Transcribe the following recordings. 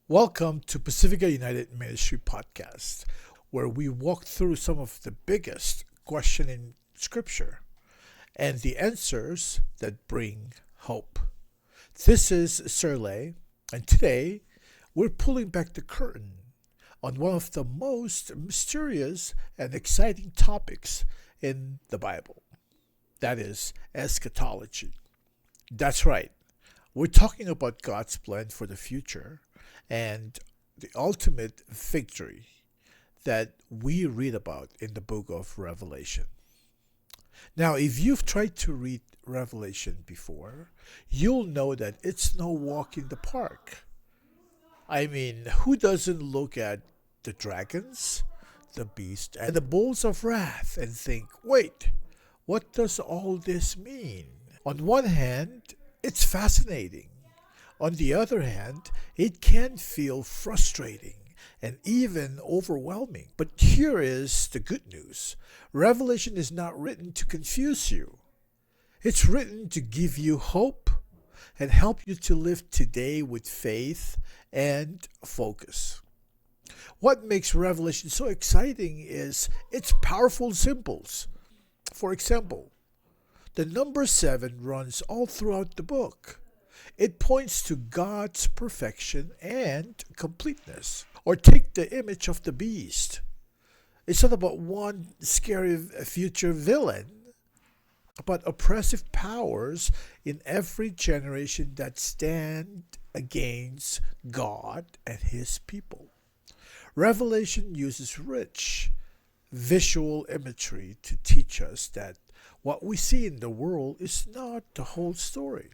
Welcome to Pasifika United Ministry Podcast, where we walk through some of the biggest questions in Scripture and the answers that bring hope. This is Sirle, and today we're pulling back the curtain on one of the most mysterious and exciting topics in the Bible. That is eschatology. That's right. We're talking about God's plan for the future and the ultimate victory that we read about in the book of Revelation. Now, if you've tried to read Revelation before, you'll know that it's no walk in the park. I mean, who doesn't look at the dragons, the beast, and the bowls of wrath and think, wait, what does all this mean? On one hand, it's fascinating. On the other hand, it can feel frustrating and even overwhelming. But here is the good news. Revelation is not written to confuse you. It's written to give you hope and help you to live today with faith and focus. What makes Revelation so exciting is its powerful symbols. For example, the number 7 runs all throughout the book. It points to God's perfection and completeness. Or take the image of the beast. It's not about one scary future villain, but oppressive powers in every generation that stand against God and His people. Revelation uses rich visual imagery to teach us that what we see in the world is not the whole story.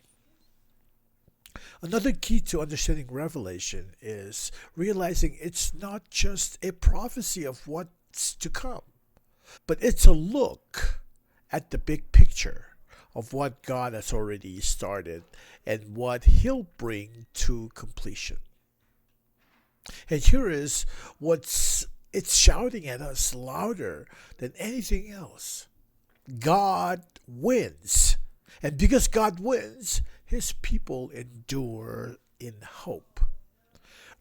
Another key to understanding Revelation is realizing it's not just a prophecy of what's to come, but it's a look at the big picture of what God has already started and what He'll bring to completion. And here is it's shouting at us louder than anything else. God wins. And because God wins, His people endure in hope.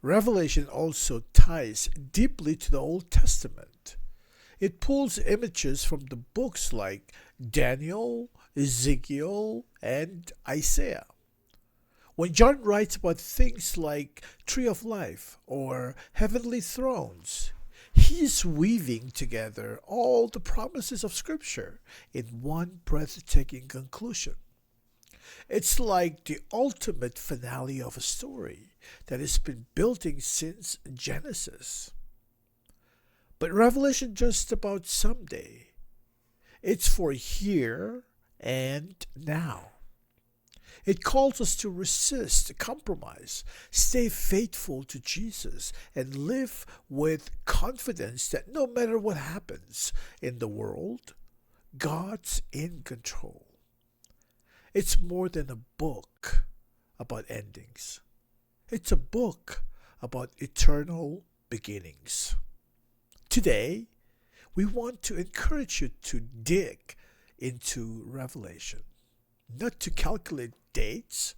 Revelation also ties deeply to the Old Testament. It pulls images from the books like Daniel, Ezekiel, and Isaiah. When John writes about things like Tree of Life or Heavenly Thrones, he's weaving together all the promises of Scripture in one breathtaking conclusion. It's like the ultimate finale of a story that has been building since Genesis. But Revelation just about someday. It's for here and now. It calls us to resist compromise, stay faithful to Jesus, and live with confidence that no matter what happens in the world, God's in control. It's more than a book about endings. It's a book about eternal beginnings. Today, we want to encourage you to dig into Revelation, not to calculate dates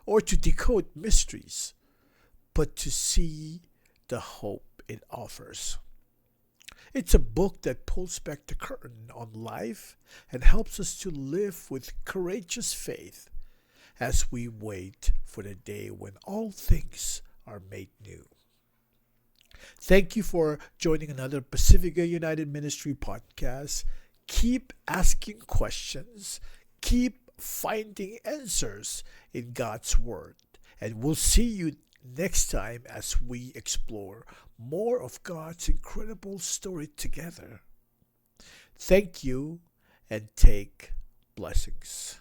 or to decode mysteries, but to see the hope it offers. It's a book that pulls back the curtain on life and helps us to live with courageous faith as we wait for the day when all things are made new. Thank you for joining another Pasifika United Ministry podcast. Keep asking questions. Keep finding answers in God's Word. And we'll see you next time as we explore more of God's incredible story together. Thank you and take blessings.